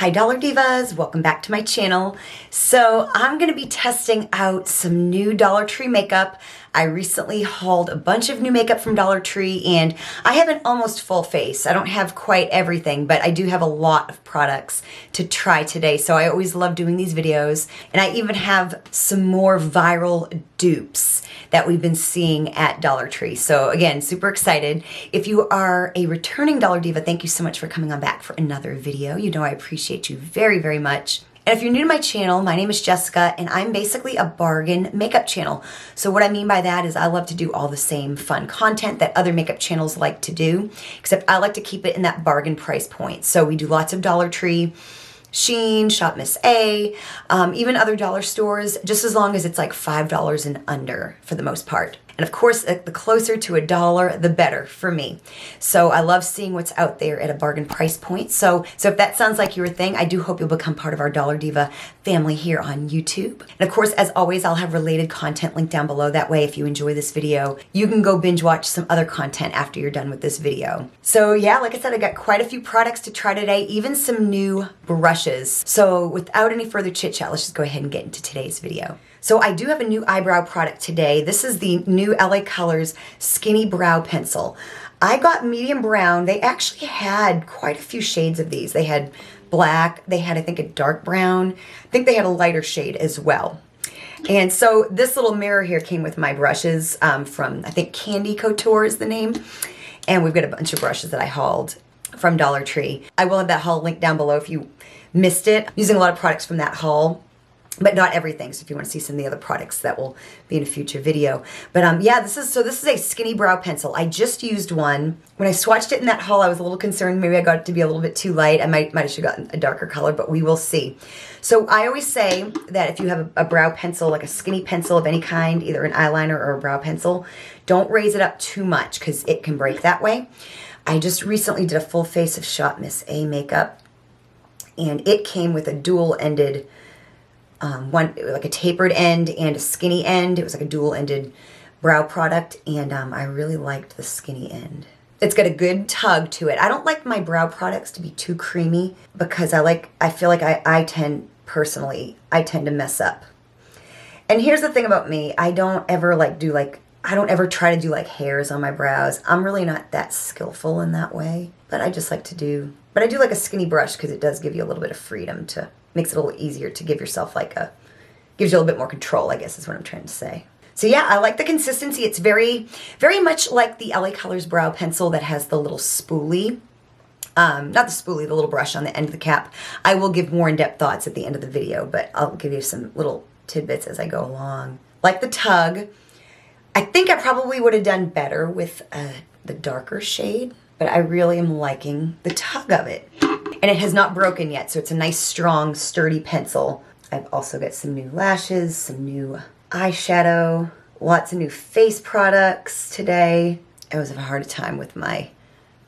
Hi Dollar Divas, welcome back to my channel. So I'm going to be testing out some new Dollar Tree makeup. I recently hauled a bunch of new makeup from Dollar Tree and I have an almost full face. I don't have quite everything, but I do have a lot of products to try today. So I always love doing these videos. And I even have some more viral dupes that we've been seeing at Dollar Tree. So again, super excited. If you are a returning Dollar Diva, thank you so much for coming on back for another video. You know I appreciate you very, very much. And if you're new to my channel, my name is Jessica and I'm basically a bargain makeup channel. So what I mean by that is I love to do all the same fun content that other makeup channels like to do, except I like to keep it in that bargain price point. So we do lots of Dollar Tree, Shein, Shop Miss A, even other dollar stores, just as long as it's like $5 and under for the most part. And of course, the closer to $1, the better for me. So I love seeing what's out there at a bargain price point. So if that sounds like your thing, I do hope you'll become part of our Dollar Diva family here on YouTube. And of course, as always, I'll have related content linked down below. That way, if you enjoy this video, you can go binge watch some other content after you're done with this video. So yeah, like I said, I got quite a few products to try today, even some new brushes. So without any further chit chat, let's just go ahead and get into today's video. So I do have a new eyebrow product today. This is the new LA Colors Skinny Brow Pencil. I got medium brown. They actually had quite a few shades of these. They had black, they had I think a dark brown. I think they had a lighter shade as well. And so this little mirror here came with my brushes from, I think Candy Couture is the name. And we've got a bunch of brushes that I hauled from Dollar Tree. I will have that haul linked down below if you missed it. I'm using a lot of products from that haul, but not everything. So if you want to see some of the other products, that will be in a future video. But yeah, this is a skinny brow pencil. I just used one. When I swatched it in that haul, I was a little concerned. Maybe I got it to be a little bit too light. I might have should gotten a darker color, but we will see. So I always say that if you have a brow pencil, like a skinny pencil of any kind, either an eyeliner or a brow pencil, don't raise it up too much because it can break that way. I just recently did a full face of Shop Miss A makeup, and it came with a dual-ended one, like a tapered end and a skinny end. It was like a dual-ended brow product, and I really liked the skinny end. It's got a good tug to it. I don't like my brow products to be too creamy because I feel like I tend to mess up. And here's the thing about me, I don't ever try to do like hairs on my brows. I'm really not that skillful in that way, but I just like to do, but I do like a skinny brush because it does give you a little bit of freedom makes it a little easier to give yourself gives you a little bit more control, I guess is what I'm trying to say. So yeah, I like the consistency. It's very, very much like the LA Colors brow pencil that has the little spoolie. Not the spoolie, the little brush on the end of the cap. I will give more in-depth thoughts at the end of the video, but I'll give you some little tidbits as I go along. Like the tug, I think I probably would have done better with the darker shade, but I really am liking the tug of it. And it has not broken yet, so it's a nice, strong, sturdy pencil. I've also got some new lashes, some new eyeshadow, lots of new face products today. I always have a hard time with my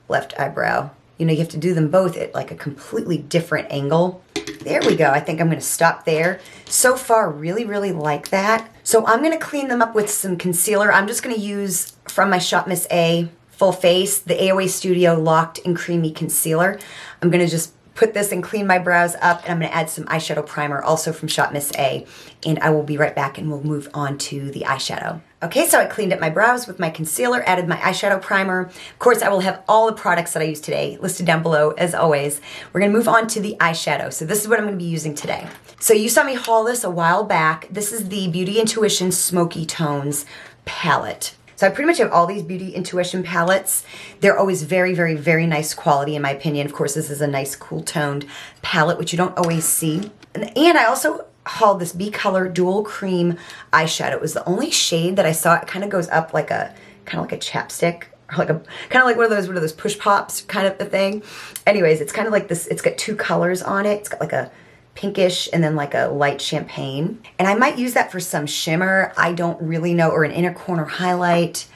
left eyebrow. You know, you have to do them both at like a completely different angle. There we go. I think I'm going to stop there. So far, really, really like that. So I'm going to clean them up with some concealer. I'm just going to use from my Shop Miss A full face, the AOA Studio Locked and Creamy Concealer. I'm going to just put this and clean my brows up, and I'm going to add some eyeshadow primer also from Shop Miss A, and I will be right back and we'll move on to the eyeshadow. Okay, so I cleaned up my brows with my concealer, added my eyeshadow primer. Of course, I will have all the products that I use today listed down below as always. We're going to move on to the eyeshadow. So this is what I'm going to be using today. So you saw me haul this a while back. This is the Beauty Intuition Smoky Tones palette. So I pretty much have all these Beauty Intuition palettes. They're always very, very, very nice quality in my opinion. Of course, this is a nice cool toned palette, which you don't always see. And I also hauled this B-Color Dual Cream eyeshadow. It was the only shade that I saw. It kind of goes up like a chapstick, or kind of like one of those push pops kind of a thing. Anyways, it's kind of like this. It's got two colors on it. It's got like a pinkish and then like a light champagne. And I might use that for some shimmer. I don't really know, or an inner corner highlight.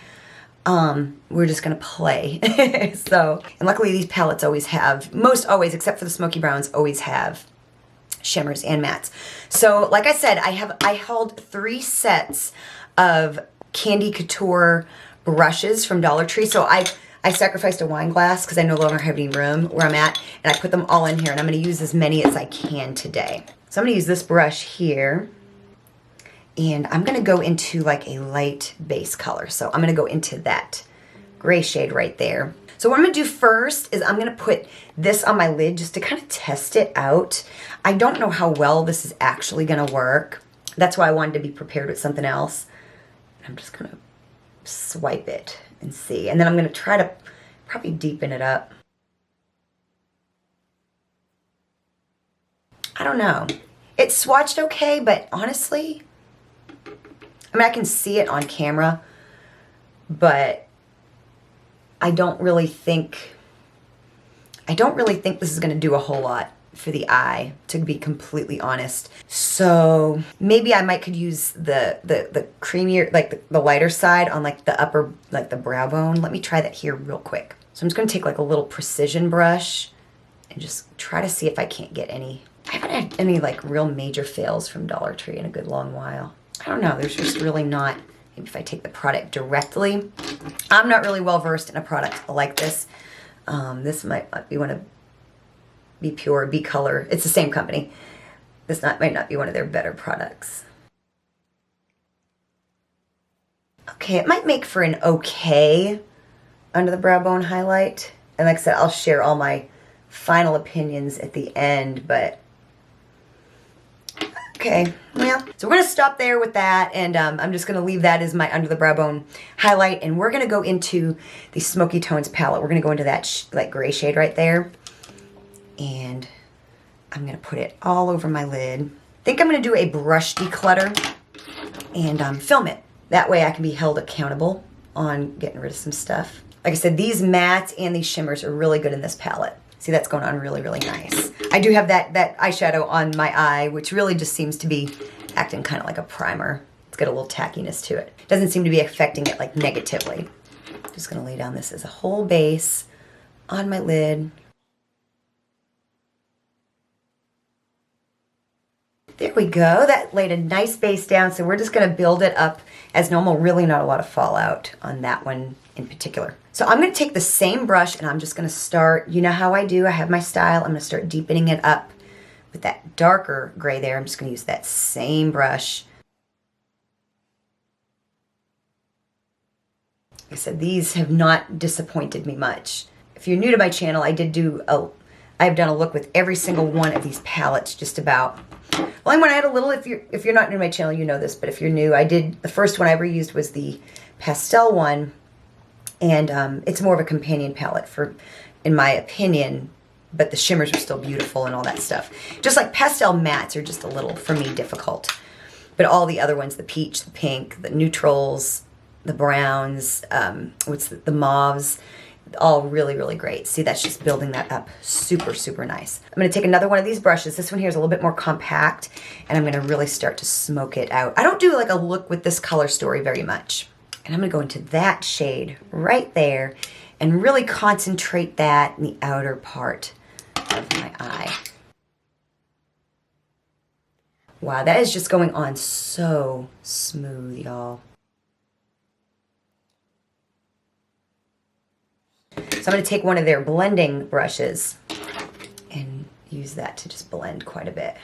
We're just gonna play. So, and luckily these palettes always have, most always, except for the Smoky Browns, always have shimmers and mattes. So like I said, I hauled 3 sets of Candy Couture brushes from Dollar Tree. So I I sacrificed a wine glass because I no longer have any room where I'm at, and I put them all in here, and I'm going to use as many as I can today. So I'm going to use this brush here, and I'm going to go into like a light base color. So I'm going to go into that gray shade right there. So what I'm going to do first is I'm going to put this on my lid just to kind of test it out. I don't know how well this is actually going to work. That's why I wanted to be prepared with something else. I'm just going to swipe it and see. And then I'm going to try to probably deepen it up. I don't know. It swatched okay, but honestly, I mean, I can see it on camera, but I don't really think this is going to do a whole lot for the eye, to be completely honest. So maybe I might could use the creamier, like the lighter side on like the upper, like the brow bone. Let me try that here real quick. So I'm just going to take like a little precision brush and just try to see if I can't get any. I haven't had any like real major fails from Dollar Tree in a good long while. I don't know. There's just really not. Maybe if I take the product directly. I'm not really well versed in a product like this. This might not be one of Be Pure, Be Color. It's the same company. This might not be one of their better products. Okay, it might make for an okay under the brow bone highlight. And like I said, I'll share all my final opinions at the end, but okay, well, so we're going to stop there with that, and I'm just going to leave that as my under the brow bone highlight, and we're going to go into the Smoky Tones palette. We're going to go into that like gray shade right there, and I'm going to put it all over my lid. I think I'm going to do a brush declutter and film it. That way I can be held accountable on getting rid of some stuff. Like I said, these mattes and these shimmers are really good in this palette. See, that's going on really, really nice. I do have that eyeshadow on my eye, which really just seems to be acting kind of like a primer. It's got a little tackiness to it. Doesn't seem to be affecting it like negatively. Just gonna lay down this as a whole base on my lid. There we go. That laid a nice base down, so we're just gonna build it up as normal. Really not a lot of fallout on that one in particular. So I'm going to take the same brush and I'm just going to start, you know how I do, I have my style. I'm going to start deepening it up with that darker gray there. I'm just going to use that same brush. Like I said, these have not disappointed me much. If you're new to my channel, I've done a look with every single one of these palettes just about. Well, when I had a little, if you're not new to my channel, you know this, but if you're new, the first one I ever used was the pastel one. And it's more of a companion palette in my opinion, but the shimmers are still beautiful and all that stuff. Just like pastel mattes are just a little, for me, difficult. But all the other ones, the peach, the pink, the neutrals, the browns, the mauves, all really, really great. See, that's just building that up super, super nice. I'm going to take another one of these brushes. This one here is a little bit more compact, and I'm going to really start to smoke it out. I don't do like a look with this color story very much. And I'm going to go into that shade right there and really concentrate that in the outer part of my eye. Wow, that is just going on so smooth, y'all. So I'm going to take one of their blending brushes and use that to just blend quite a bit.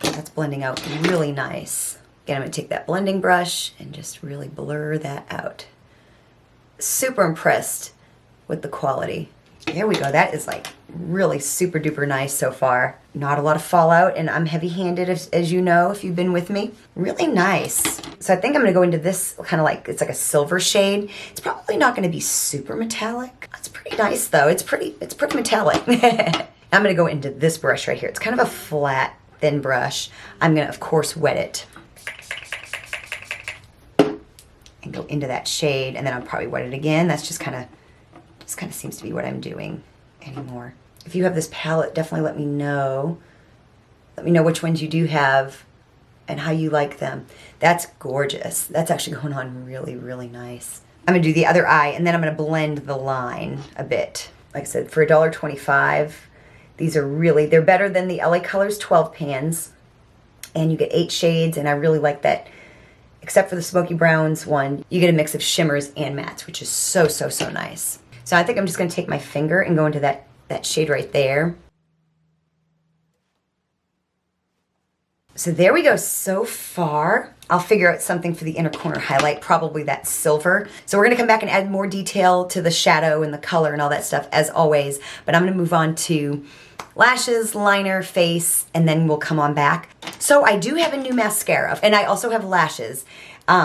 That's blending out really nice. Again, I'm going to take that blending brush and just really blur that out. Super impressed with the quality. There we go. That is like really super duper nice so far. Not a lot of fallout, and I'm heavy-handed, as you know, if you've been with me. Really nice. So I think I'm going to go into this kind of like, it's like a silver shade. It's probably not going to be super metallic. It's pretty nice though. It's pretty metallic. I'm going to go into this brush right here. It's kind of a flat, thin brush. I'm going to, of course, wet it and go into that shade, and then I'll probably wet it again. That's just kind of seems to be what I'm doing anymore. If you have this palette, definitely let me know. Let me know which ones you do have and how you like them. That's gorgeous. That's actually going on really, really nice. I'm going to do the other eye, and then I'm going to blend the line a bit. Like I said, for $1.25, these are really, they're better than the LA Colors 12 pans. And you get 8 shades, and I really like that except for the Smoky Browns one, you get a mix of shimmers and mattes, which is so, so, so nice. So I think I'm just going to take my finger and go into that shade right there. So there we go so far. I'll figure out something for the inner corner highlight, probably that silver. So we're gonna come back and add more detail to the shadow and the color and all that stuff as always, but I'm gonna move on to lashes, liner, face, and then we'll come on back. So I do have a new mascara, and I also have lashes.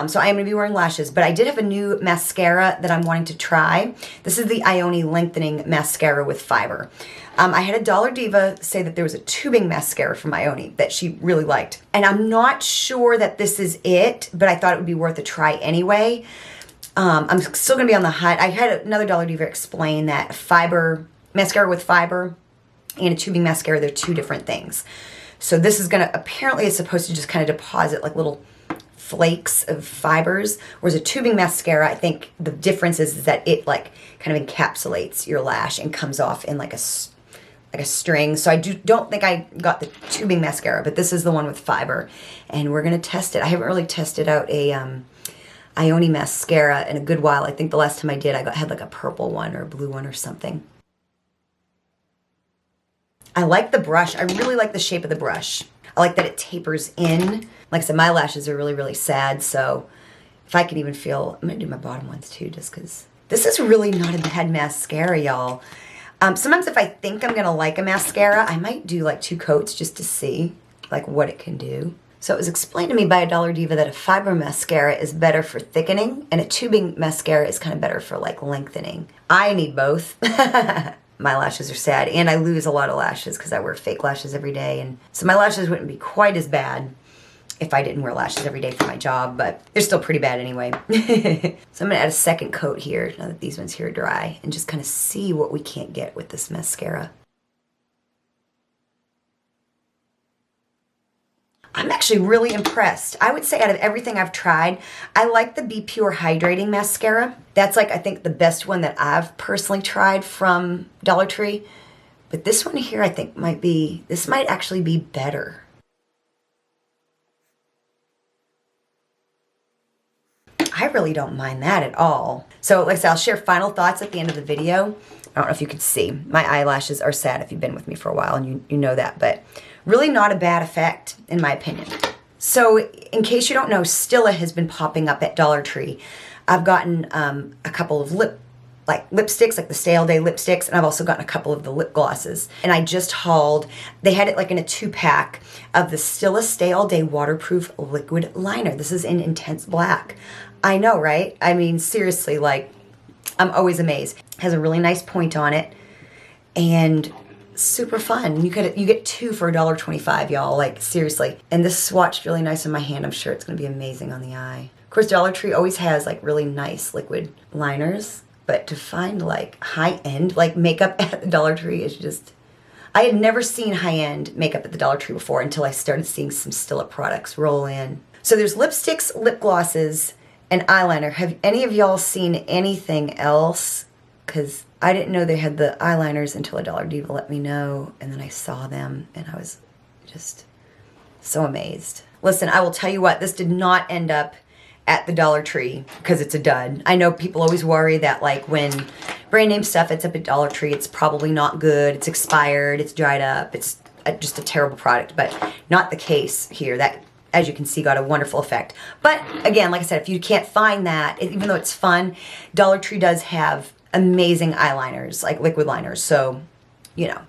So I am going to be wearing lashes, but I did have a new mascara that I'm wanting to try. This is the Ioni Lengthening Mascara with Fiber. I had a Dollar Diva say that there was a tubing mascara from Ioni that she really liked. And I'm not sure that this is it, but I thought it would be worth a try anyway. I'm still going to be on the hunt. I had another Dollar Diva explain that fiber, mascara with fiber and a tubing mascara, they're two different things. So this is going to, apparently it's supposed to just kind of deposit like little flakes of fibers, whereas a tubing mascara, I think the difference is that it like kind of encapsulates your lash and comes off in like a string. So I don't think I got the tubing mascara, but this is the one with fiber, and we're gonna test it. I haven't really tested out a Ioni mascara in a good while. I think the last time I did, had like a purple one or a blue one or something. I like the brush. I really like the shape of the brush. I like that it tapers in. Like I said, my lashes are really, really sad, so if I can even feel, I'm gonna do my bottom ones too, just because this is really not a bad mascara, y'all. Sometimes if I think I'm gonna like a mascara, I might do like 2 coats just to see like what it can do. So it was explained to me by a Dollar Diva that a fiber mascara is better for thickening and a tubing mascara is kind of better for like lengthening. I need both. My lashes are sad, and I lose a lot of lashes because I wear fake lashes every day, and so my lashes wouldn't be quite as bad if I didn't wear lashes every day for my job, but they're still pretty bad anyway. So I'm gonna add a second coat here now that these ones here are dry and just kind of see what we can't get with this mascara. I'm actually really impressed. I would say out of everything I've tried, I like the Be Pure Hydrating Mascara. That's like, I think, the best one that I've personally tried from Dollar Tree. But this one here, I think this might actually be better. I really don't mind that at all. So like I said, I'll share final thoughts at the end of the video. I don't know if you could see. My eyelashes are sad if you've been with me for a while, and you know that, but really not a bad effect in my opinion. So in case you don't know, Stila has been popping up at Dollar Tree. I've gotten a couple of lipsticks, like the Stay All Day lipsticks, and I've also gotten a couple of the lip glosses. And I just hauled, they had it like in a 2-pack of the Stila Stay All Day Waterproof Liquid Liner. This is in Intense Black. I know, right? I mean, seriously, like, I'm always amazed. It has a really nice point on it, and super fun. You get 2 for $1.25, y'all. Like, seriously. And this swatched really nice on my hand. I'm sure it's going to be amazing on the eye. Of course, Dollar Tree always has like really nice liquid liners, but to find like high-end like makeup at the Dollar Tree is just, I had never seen high-end makeup at the Dollar Tree before until I started seeing some Stila products roll in. So there's lipsticks, lip glosses, and eyeliner. Have any of y'all seen anything else? Because I didn't know they had the eyeliners until a Dollar Diva let me know, and then I saw them, and I was just so amazed. Listen, I will tell you what, this did not end up at the Dollar Tree because it's a dud. I know people always worry that like when brand name stuff ends up at Dollar Tree, it's probably not good, it's expired, it's dried up, it's just a terrible product, but not the case here. That, as you can see, got a wonderful effect. But again, like I said, if you can't find that, even though it's fun, Dollar Tree does have amazing eyeliners, like liquid liners. So, you know,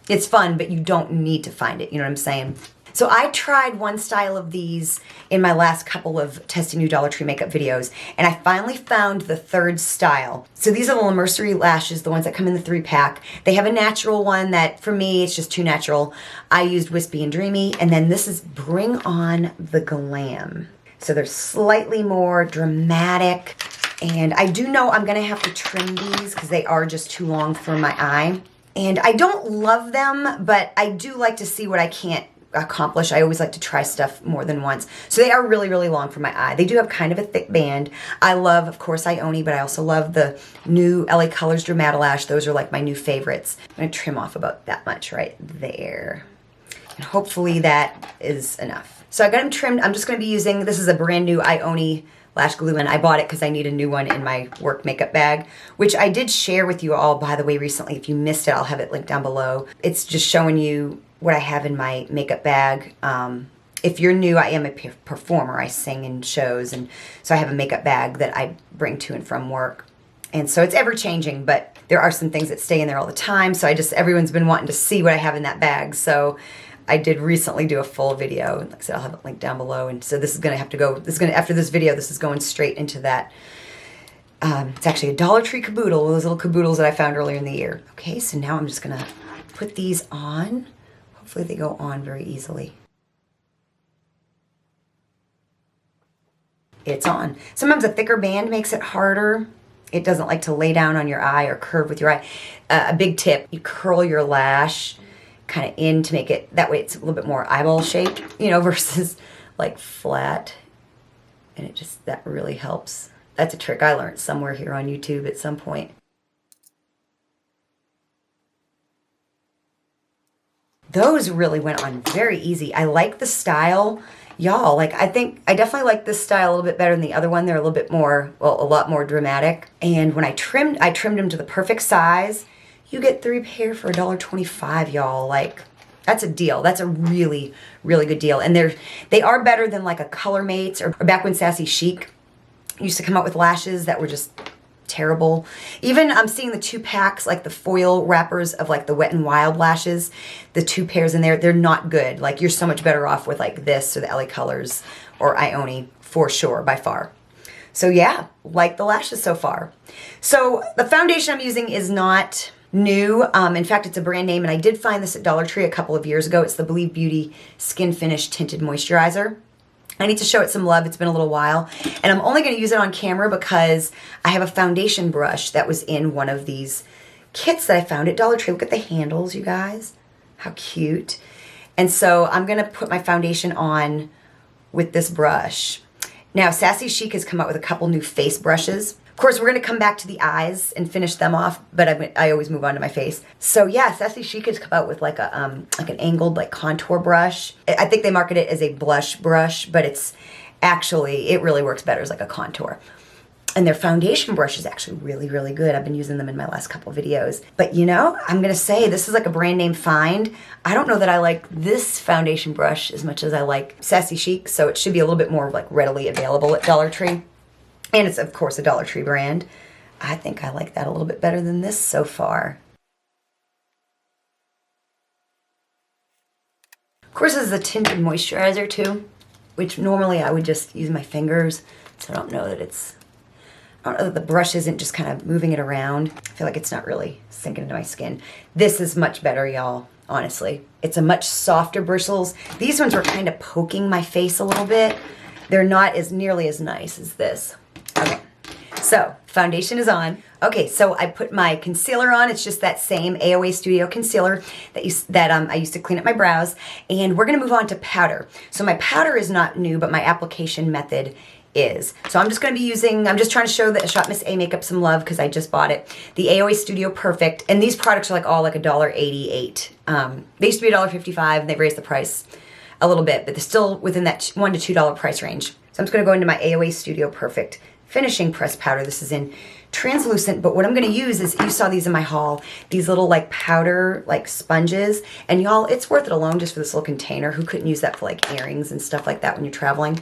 it's fun, but you don't need to find it. You know what I'm saying? So I tried one style of these in my last couple of testing new Dollar Tree makeup videos, and I finally found the third style. So these are the Mercery lashes, the ones that come in the 3-pack. They have a natural one that, for me, it's just too natural. I used Wispy and Dreamy, and then this is Bring On the Glam. So they're slightly more dramatic, and I do know I'm gonna have to trim these because they are just too long for my eye. And I don't love them, but I do like to see what I can't accomplish. I always like to try stuff more than once. So they are really, really long for my eye. They do have kind of a thick band. I love, of course, Ioni, but I also love the new LA Colors Dermatolash. Those are like my new favorites. I'm going to trim off about that much right there. And hopefully that is enough. So I got them trimmed. I'm just going to be using, this is a brand new Ioni lash glue, and I bought it because I need a new one in my work makeup bag, which I did share with you all, by the way, recently. If you missed it, I'll have it linked down below. It's just showing you what I have in my makeup bag. If you're new, I am a performer. I sing in shows, and so I have a makeup bag that I bring to and from work. And so it's ever changing, but there are some things that stay in there all the time. So everyone's been wanting to see what I have in that bag. So I did recently do a full video. Like I said, I'll have it linked down below. And so this is going to have to go, after this video, this is going straight into that. It's actually a Dollar Tree caboodle, those little caboodles that I found earlier in the year. Okay, so now I'm just going to put these on. Hopefully they go on very easily. It's on. Sometimes a thicker band makes it harder. It doesn't like to lay down on your eye or curve with your eye. A big tip, you curl your lash kind of in to make it, that way it's a little bit more eyeball shaped, you know, versus like flat. And it just, that really helps. That's a trick I learned somewhere here on YouTube at some point. Those really went on very easy. I like the style. Y'all, like, I definitely like this style a little bit better than the other one. They're a little bit more, well, a lot more dramatic. And when I trimmed them to the perfect size. You get 3 pair for $1.25, y'all. Like, that's a deal. That's a really, really good deal. And they are better than like a Color Mates or back when Sassy Chic used to come out with lashes that were just terrible. Even I'm seeing the 2-packs, like the foil wrappers of like the Wet n Wild lashes, the 2 pairs in there, they're not good. Like, you're so much better off with like this or the LA Colors or Ioni for sure, by far. So yeah, like the lashes so far. So the foundation I'm using is not new. In fact, it's a brand name, and I did find this at Dollar Tree a couple of years ago. It's the Believe Beauty Skin Finish Tinted Moisturizer. I need to show it some love. It's been a little while, and I'm only going to use it on camera because I have a foundation brush that was in one of these kits that I found at Dollar Tree. Look at the handles, you guys. How cute. And so I'm going to put my foundation on with this brush. Now, Sassy Chic has come out with a couple new face brushes. Of course, we're going to come back to the eyes and finish them off, but I always move on to my face. So yeah, Sassy Chic has come out with like an angled like contour brush. I think they market it as a blush brush, but it really works better as like a contour. And their foundation brush is actually really, really good. I've been using them in my last couple videos. But you know, I'm going to say this is like a brand name find. I don't know that I like this foundation brush as much as I like Sassy Chic, so it should be a little bit more like readily available at Dollar Tree. And it's, of course, a Dollar Tree brand. I think I like that a little bit better than this so far. Of course, this is a tinted moisturizer, too, which normally I would just use my fingers. So I don't know that the brush isn't just kind of moving it around. I feel like it's not really sinking into my skin. This is much better, y'all, honestly. It's a much softer bristles. These ones were kind of poking my face a little bit. They're not nearly as nice as this. Okay, so foundation is on. Okay, so I put my concealer on. It's just that same AOA Studio concealer that I used to clean up my brows. And we're gonna move on to powder. So my powder is not new, but my application method is. So I'm just gonna be using, I'm just trying to show that Shop Miss A makeup some love because I just bought it. The AOA Studio Perfect, and these products are like all like $1.88. They used to be $1.55 and they've raised the price a little bit, but they're still within that $1 to $2 price range. So I'm just gonna go into my AOA Studio Perfect Finishing Press Powder. This is in translucent, but what I'm gonna use is, you saw these in my haul, these little like powder like sponges, and y'all, it's worth it alone just for this little container. Who couldn't use that for like earrings and stuff like that when you're traveling?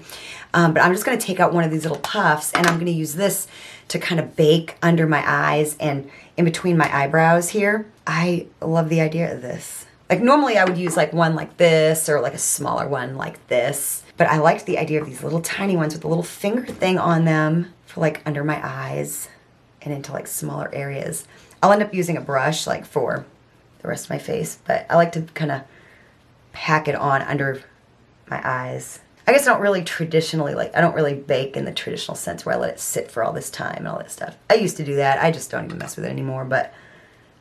But I'm just gonna take out one of these little puffs, and I'm gonna use this to kind of bake under my eyes and in between my eyebrows here. I love the idea of this. Like normally I would use like one like this or like a smaller one like this, but I liked the idea of these little tiny ones with a little finger thing on them for like under my eyes and into like smaller areas. I'll end up using a brush like for the rest of my face, but I like to kind of pack it on under my eyes. I guess I don't really traditionally I don't really bake in the traditional sense where I let it sit for all this time and all that stuff. I used to do that. I just don't even mess with it anymore, but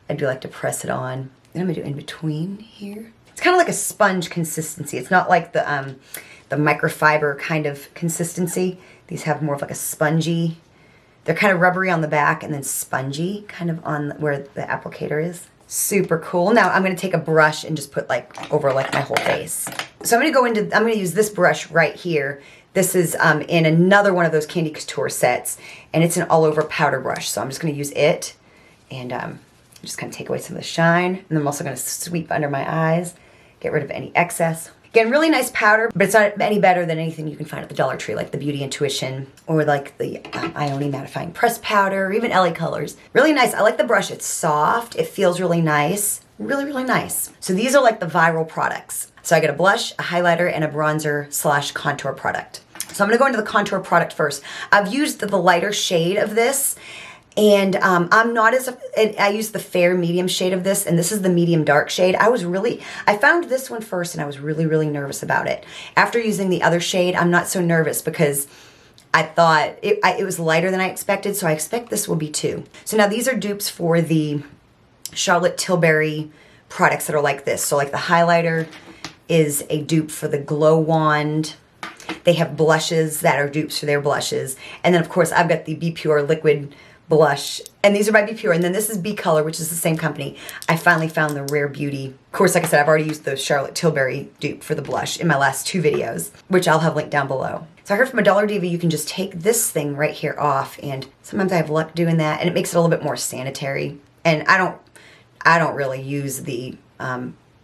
I do like to press it on. And I'm gonna do in between here. It's kind of like a sponge consistency. It's not like the microfiber kind of consistency. These have more of like a spongy, they're kind of rubbery on the back and then spongy kind of on where the applicator is. Super cool. Now I'm going to take a brush and just put like over like my whole face. So I'm going to use this brush right here. This is in another one of those Candy Couture sets, and it's an all over powder brush. So I'm just going to use it and just kind of take away some of the shine. And I'm also going to sweep under my eyes, get rid of any excess. Again, really nice powder, but it's not any better than anything you can find at the Dollar Tree, like the Beauty Intuition or like the Ione Mattifying Pressed Powder or even LA Colors. Really nice. I like the brush. It's soft. It feels really nice. Really, really nice. So these are like the viral products. So I get a blush, a highlighter, and a bronzer / contour product. So I'm going to go into the contour product first. I've used the lighter shade of this. And I used the fair medium shade of this, and this is the medium dark shade. I found this one first, and I was really, really nervous about it. After using the other shade, I'm not so nervous because I thought it was lighter than I expected, so I expect this will be too. So now these are dupes for the Charlotte Tilbury products that are like this. So like the highlighter is a dupe for the Glow Wand. They have blushes that are dupes for their blushes. And then of course I've got the Be Pure liquid blush, and these are by Be Pure, and then this is Be Color, which is the same company. I finally found the Rare Beauty. Of course, like I said, I've already used the Charlotte Tilbury dupe for the blush in my last 2 videos, which I'll have linked down below. So I heard from a Dollar Diva you can just take this thing right here off, and sometimes I have luck doing that, and it makes it a little bit more sanitary. And I don't really use the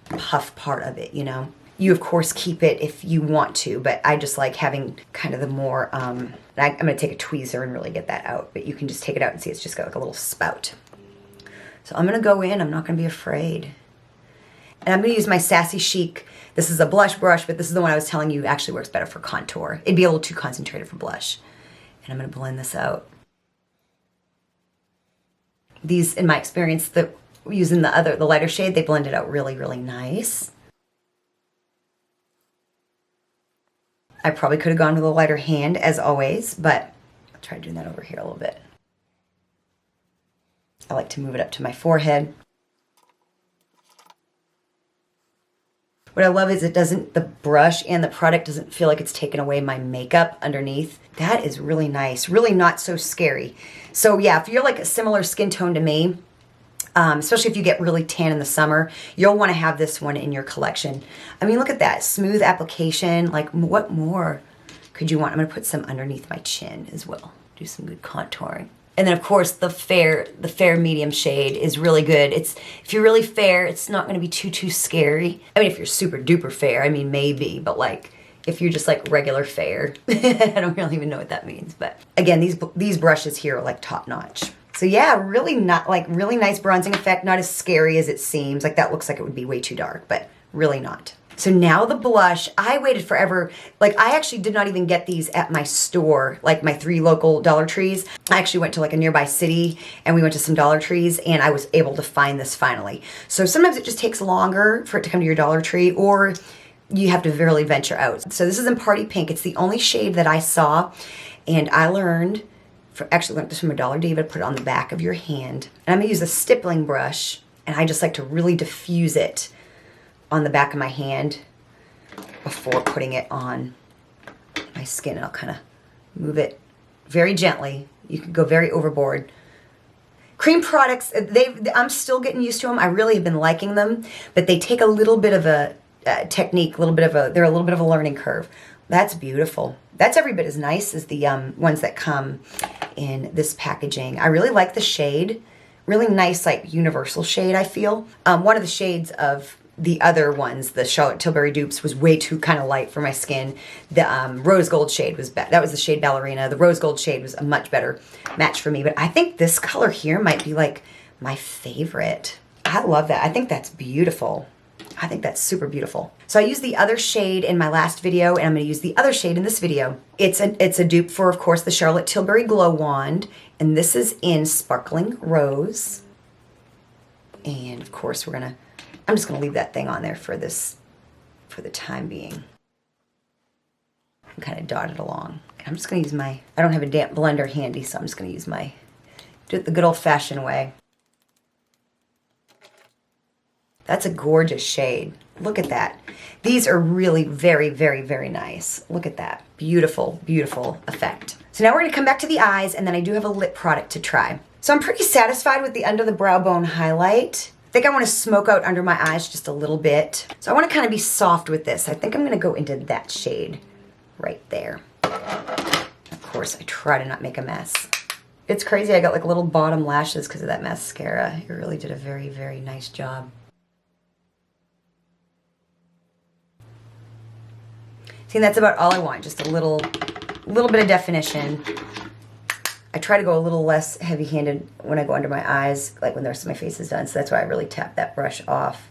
puff part of it, you know. You, of course, keep it if you want to, but I just like having kind of the more, I'm going to take a tweezer and really get that out, but you can just take it out and see it's just got like a little spout. So I'm going to go in. I'm not going to be afraid. And I'm going to use my Sassy Chic. This is a blush brush, but this is the one I was telling you actually works better for contour. It'd be a little too concentrated for blush. And I'm going to blend this out. These, in my experience, using the lighter shade, they blend it out really, really nice. I probably could have gone with a lighter hand, as always, but I'll try doing that over here a little bit. I like to move it up to my forehead. What I love is the brush and the product doesn't feel like it's taken away my makeup underneath. That is really nice, really not so scary. So yeah, if you're like a similar skin tone to me, especially if you get really tan in the summer, you'll want to have this one in your collection. I mean, look at that. Smooth application. Like, what more could you want? I'm going to put some underneath my chin as well. Do some good contouring. And then, of course, the fair medium shade is really good. If you're really fair, it's not going to be too scary. I mean, if you're super duper fair, I mean, maybe. But, like, if you're just, like, regular fair, I don't really even know what that means. But, again, these brushes here are, like, top-notch. So yeah, really nice bronzing effect, not as scary as it seems. Like that looks like it would be way too dark, but really not. So now the blush, I waited forever. Like I actually did not even get these at my store, like my 3 local Dollar Trees. I actually went to like a nearby city and we went to some Dollar Trees and I was able to find this finally. So sometimes it just takes longer for it to come to your Dollar Tree, or you have to really venture out. So this is in Party Pink. It's the only shade that I saw, and I learned learned this from a Dollar Diva, put it on the back of your hand. And I'm going to use a stippling brush, and I just like to really diffuse it on the back of my hand before putting it on my skin. And I'll kind of move it very gently. You can go very overboard. Cream products, I'm still getting used to them. I really have been liking them, but they take a little bit of a technique, they're a little bit of a learning curve. That's beautiful. That's every bit as nice as the ones that come in this packaging. I really like the shade. Really nice, like, universal shade, I feel. One of the shades of the other ones, the Charlotte Tilbury dupes, was way too kind of light for my skin. The rose gold shade was better. That was the shade Ballerina. The rose gold shade was a much better match for me. But I think this color here might be, like, my favorite. I love that. I think that's beautiful. I think that's super beautiful. So I used the other shade in my last video, and I'm going to use the other shade in this video. It's a dupe for, of course, the Charlotte Tilbury Glow Wand, and this is in Sparkling Rose. And of course, I'm just going to leave that thing on there for the time being. And kind of dot it along. And I'm just going to use I don't have a damp blender handy, so I'm just going to do it the good old-fashioned way. That's a gorgeous shade. Look at that. These are really very, very, very nice. Look at that. Beautiful, beautiful effect. So now we're going to come back to the eyes, and then I do have a lip product to try. So I'm pretty satisfied with the under the brow bone highlight. think I want to smoke out under my eyes just a little bit. So I want to kind of be soft with this. I think I'm going to go into that shade right there. Of course, I try to not make a mess. It's crazy, I got like little bottom lashes because of that mascara. It really did a very, very nice job. See, that's about all I want, just a little bit of definition. I try to go a little less heavy-handed when I go under my eyes, like when the rest of my face is done, so that's why I really tap that brush off.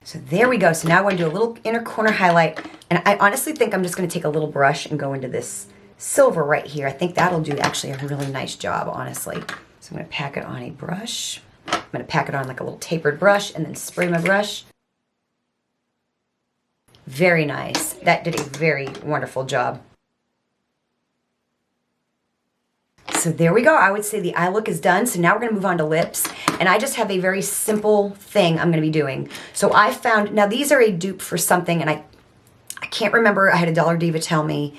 So there we go. So now I want to do a little inner corner highlight, and I honestly think I'm just going to take a little brush and go into this silver right here. I think that'll do actually a really nice job, honestly. So I'm going to pack it on a brush. I'm going to pack it on like a little tapered brush and then spray my brush. Very nice. That did a very wonderful job. So there we go. I would say the eye look is done. So now we're going to move on to lips. And I just have a very simple thing I'm going to be doing. So I found, now these are a dupe for something, and I can't remember. I had a Dollar Diva tell me.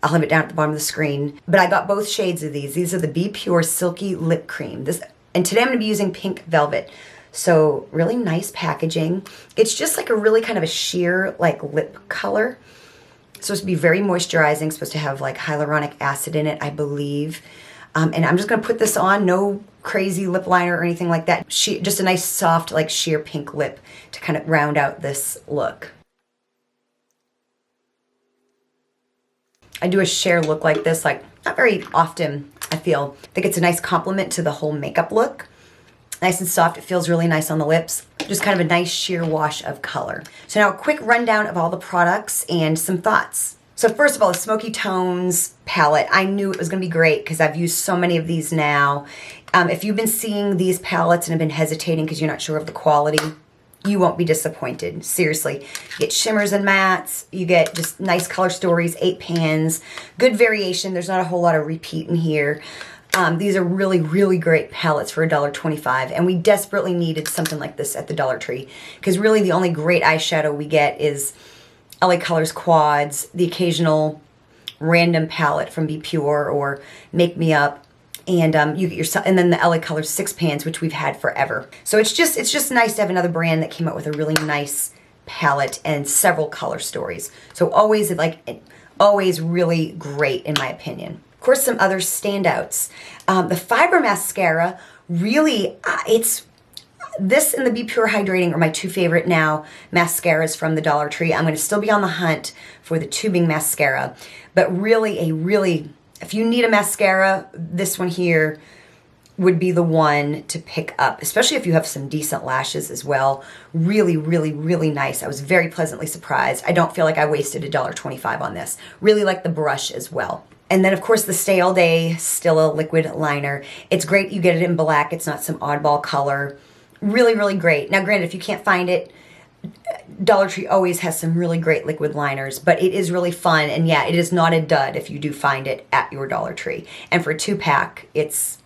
I'll have it down at the bottom of the screen. But I got both shades of these. These are the Be Pure Silky Lip Cream. And today I'm going to be using Pink Velvet. So really nice packaging. It's just like a really kind of a sheer like lip color. It's supposed to be very moisturizing. Supposed to have like hyaluronic acid in it, I believe. And I'm just going to put this on. No crazy lip liner or anything like that. Just a nice soft like sheer pink lip to kind of round out this look. I do a sheer look like this, like not very often, I feel. I think it's a nice compliment to the whole makeup look. Nice and soft, it feels really nice on the lips. Just kind of a nice sheer wash of color. So now a quick rundown of all the products and some thoughts. So first of all, the Smoky Tones palette. I knew it was gonna be great because I've used so many of these now. If you've been seeing these palettes and have been hesitating because you're not sure of the quality, you won't be disappointed. Seriously, you get shimmers and mattes, you get just nice color stories, 8 pans, good variation. There's not a whole lot of repeat in here. These are really, really great palettes for $1.25, and we desperately needed something like this at the Dollar Tree because really the only great eyeshadow we get is LA Colors Quads, the occasional random palette from Be Pure or Make Me Up, and you get yourself, and then the LA Colors 6 pans, which we've had forever. So it's just nice to have another brand that came out with a really nice palette and several color stories. So always really great in my opinion. Of course, some other standouts. The Fiber Mascara, really, this and the Be Pure Hydrating are my two favorite now mascaras from the Dollar Tree. I'm going to still be on the hunt for the tubing mascara, but really, if you need a mascara, this one here would be the one to pick up, especially if you have some decent lashes as well. Really, really, really nice. I was very pleasantly surprised. I don't feel like I wasted $1.25 on this. Really like the brush as well. And then, of course, the Stay All Day Stila liquid liner. It's great. You get it in black. It's not some oddball color. Really, really great. Now, granted, if you can't find it, Dollar Tree always has some really great liquid liners, but it is really fun. And yeah, it is not a dud if you do find it at your Dollar Tree. And for a 2-pack, it's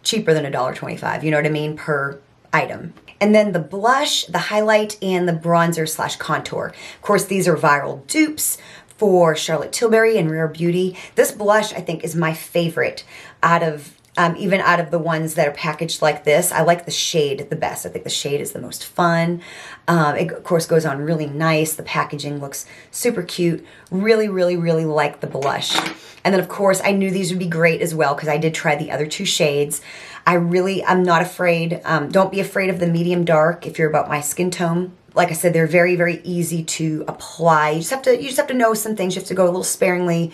cheaper than $1.25. You know what I mean? Per item. And then the blush, the highlight, and the bronzer / contour. Of course, these are viral dupes for Charlotte Tilbury and Rare Beauty. This blush, I think, is my favorite out of, even out of the ones that are packaged like this. I like the shade the best. I think the shade is the most fun. It, of course, goes on really nice. The packaging looks super cute. Really, really, really like the blush. And then, of course, I knew these would be great as well because I did try the other 2 shades. I'm not afraid. Don't be afraid of the medium dark if you're about my skin tone. Like I said, they're very, very easy to apply. You just have to know some things. You have to go a little sparingly,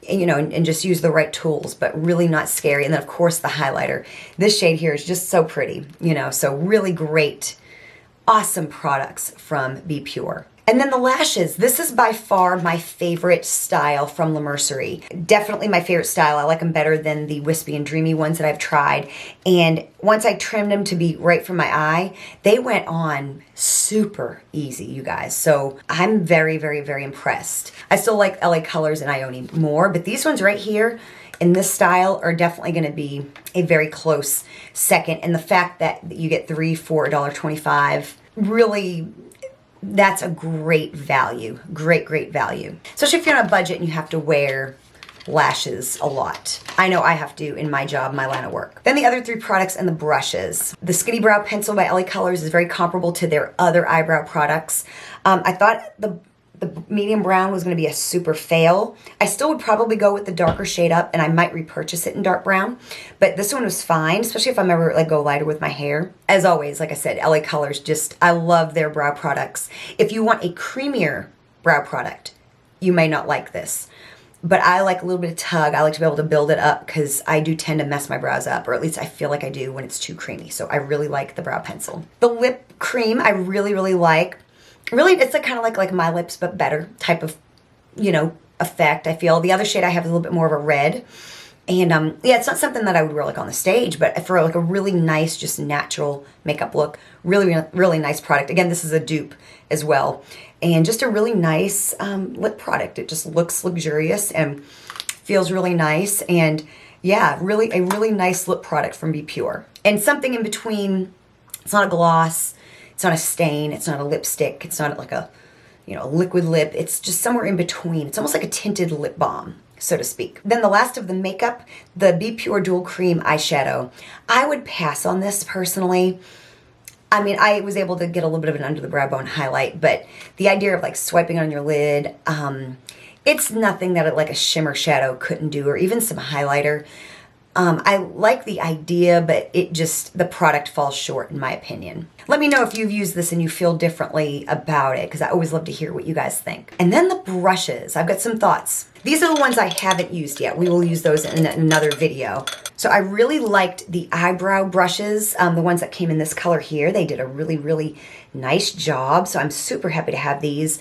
you know, and just use the right tools, but really not scary. And then, of course, the highlighter. This shade here is just so pretty, you know, so really great, awesome products from Be Pure. And then the lashes. This is by far my favorite style from La Mercerie. Definitely my favorite style. I like them better than the wispy and dreamy ones that I've tried. And once I trimmed them to be right for my eye, they went on super easy, you guys. So I'm very, very, very impressed. I still like LA Colors and Ioni more, but these ones right here in this style are definitely going to be a very close second. And the fact that you get 3 for $1.25, really, that's a great value. Great, great value. Especially if you're on a budget and you have to wear lashes a lot. I know I have to in my job, my line of work. Then the other three products and the brushes. The Skinny Brow Pencil by LA Colors is very comparable to their other eyebrow products. I thought the medium brown was going to be a super fail. I still would probably go with the darker shade up, and I might repurchase it in dark brown, but this one was fine, especially if I'm ever like go lighter with my hair. As always, like I said, LA Colors, just, I love their brow products. If you want a creamier brow product, you may not like this, but I like a little bit of tug. I like to be able to build it up because I do tend to mess my brows up, or at least I feel like I do when it's too creamy. So I really like the brow pencil. The lip cream I really, really like. Really, it's a kind of like My Lips, but better type of, you know, effect, I feel. The other shade I have is a little bit more of a red. And, yeah, it's not something that I would wear, like, on the stage, but for, like, a really nice, just natural makeup look. Really, really nice product. Again, this is a dupe as well. And just a really nice lip product. It just looks luxurious and feels really nice. And, yeah, really a really nice lip product from Be Pure. And something in between. It's not a gloss. It's not a stain. It's not a lipstick. It's not like a, you know, a liquid lip. It's just somewhere in between. It's almost like a tinted lip balm, so to speak. Then the last of the makeup, the Be Pure Dual Cream Eyeshadow. I would pass on this personally. I mean, I was able to get a little bit of an under the brow bone highlight, but the idea of like swiping on your lid, it's nothing that like a shimmer shadow couldn't do, or even some highlighter. I like the idea, but it just, the product falls short in my opinion. Let me know if you've used this and you feel differently about it, because I always love to hear what you guys think. And then the brushes, I've got some thoughts. These are the ones I haven't used yet. We will use those in another video. So I really liked the eyebrow brushes, the ones that came in this color here. They did a really, really nice job. So I'm super happy to have these.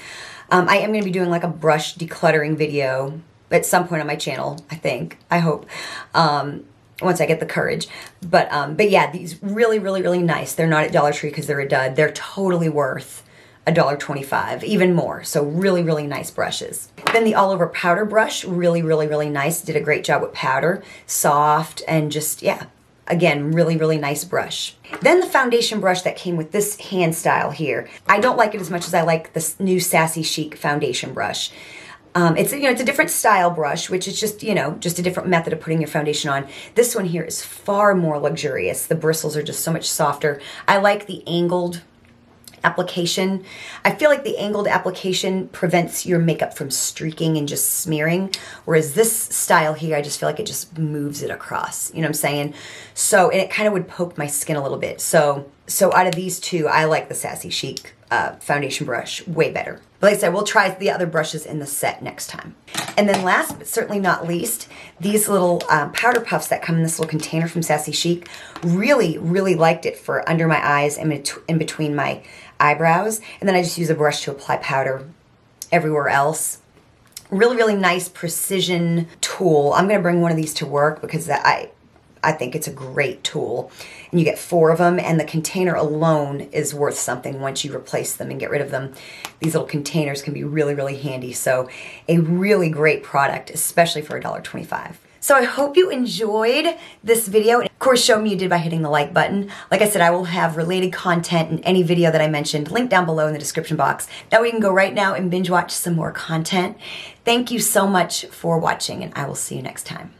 I am going to be doing like a brush decluttering video at some point on my channel, I think, I hope, once I get the courage. But yeah, these really, really, really nice. They're not at Dollar Tree because they're a dud. They're totally worth $1.25, even more. So really, really nice brushes. Then the all over powder brush, really, really, really nice. Did a great job with powder, soft, and just, yeah, again, really, really nice brush. Then the foundation brush that came with this hand style here. I don't like it as much as I like this new Sassy Chic foundation brush. It's, you know, it's a different style brush, which is just, you know, just a different method of putting your foundation on. This one here is far more luxurious. The bristles are just so much softer. I like the angled application. I feel like the angled application prevents your makeup from streaking and just smearing, whereas this style here, I just feel like it just moves it across, you know what I'm saying? So, and it kind of would poke my skin a little bit. So out of these two, I like the Sassy Chic foundation brush way better. But like I said, we'll try the other brushes in the set next time. And then last but certainly not least, these little powder puffs that come in this little container from Sassy Chic. Really, really liked it for under my eyes and in between my eyebrows. And then I just use a brush to apply powder everywhere else. Really, really nice precision tool. I'm going to bring one of these to work because I think it's a great tool. And you get 4 of them, and the container alone is worth something once you replace them and get rid of them. These little containers can be really, really handy. So a really great product, especially for $1.25. So I hope you enjoyed this video. And of course, show me you did by hitting the like button. Like I said, I will have related content in any video that I mentioned linked down below in the description box. That way you can go right now and binge watch some more content. Thank you so much for watching, and I will see you next time.